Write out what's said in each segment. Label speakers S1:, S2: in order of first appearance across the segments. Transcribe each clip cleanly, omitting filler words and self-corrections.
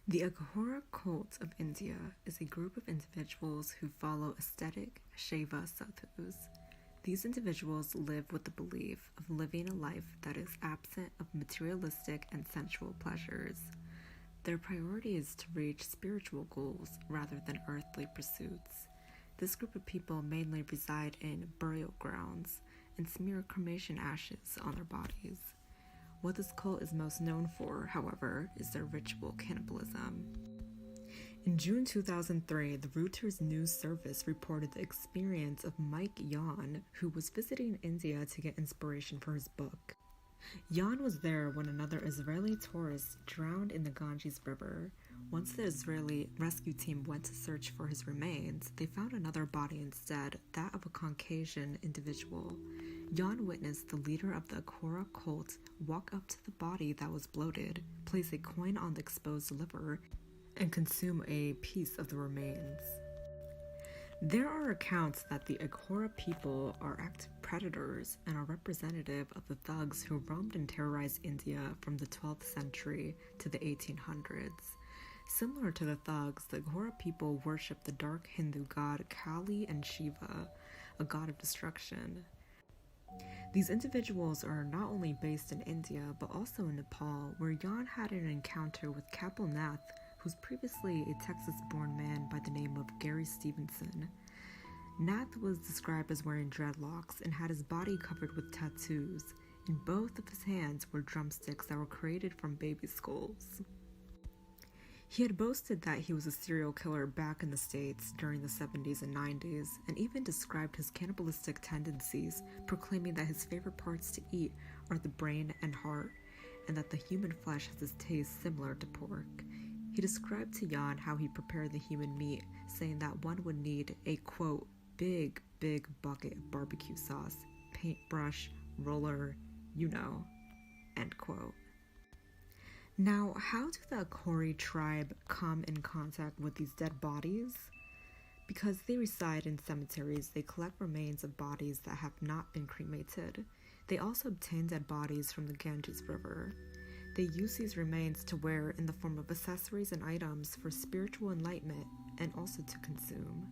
S1: The Aghora cult of India is a group of individuals who follow ascetic Shaiva sadhus. These individuals live with the belief of living a life that is absent of materialistic and sensual pleasures. Their priority is to reach spiritual goals rather than earthly pursuits. This group of people mainly reside in burial grounds and smear cremation ashes on their bodies. What this cult is most known for, however, is their ritual cannibalism. In June 2003, the Reuters news service reported the experience of Mike Yan, who was visiting India to get inspiration for his book. Yan was there when another Israeli tourist drowned in the Ganges River. Once the Israeli rescue team went to search for his remains, they found another body instead, that of a Caucasian individual. Yan witnessed the leader of the Aghora cult walk up to the body that was bloated, place a coin on the exposed liver, and consume a piece of the remains. There are accounts that the Aghora people are active predators and are representative of the thugs who roamed and terrorized India from the 12th century to the 1800s. Similar to the thugs, the Aghora people worship the dark Hindu god Kali and Shiva, a god of destruction. These individuals are not only based in India, but also in Nepal, where Yan had an encounter with Kapil Nath, who's previously a Texas-born man by the name of Gary Stevenson. Nath was described as wearing dreadlocks and had his body covered with tattoos. In both of his hands were drumsticks that were created from baby skulls. He had boasted that he was a serial killer back in the States during the 70s and 90s, and even described his cannibalistic tendencies, proclaiming that his favorite parts to eat are the brain and heart, and that the human flesh has a taste similar to pork. He described to Yan how he prepared the human meat, saying that one would need a, quote, big bucket of barbecue sauce, paintbrush, roller, you know, end quote. Now, how do the Aghori tribe come in contact with these dead bodies? Because they reside in cemeteries, they collect remains of bodies that have not been cremated. They also obtain dead bodies from the Ganges River. They use these remains to wear in the form of accessories and items for spiritual enlightenment and also to consume.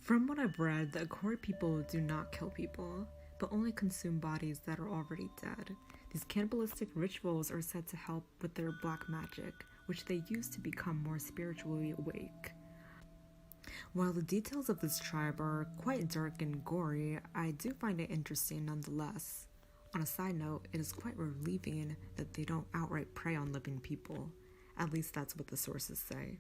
S1: From what I've read, the Aghori people do not kill people, but only consume bodies that are already dead. These cannibalistic rituals are said to help with their black magic, which they use to become more spiritually awake. While the details of this tribe are quite dark and gory, I do find it interesting nonetheless. On a side note, it is quite relieving that they don't outright prey on living people. At least that's what the sources say.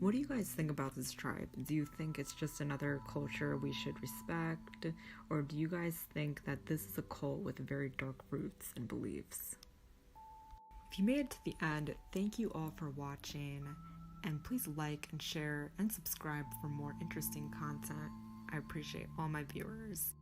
S1: What do you guys think about this tribe? Do you think it's just another culture we should respect? Or do you guys think that this is a cult with very dark roots and beliefs? If you made it to the end, thank you all for watching. And please like and share and subscribe for more interesting content. I appreciate all my viewers.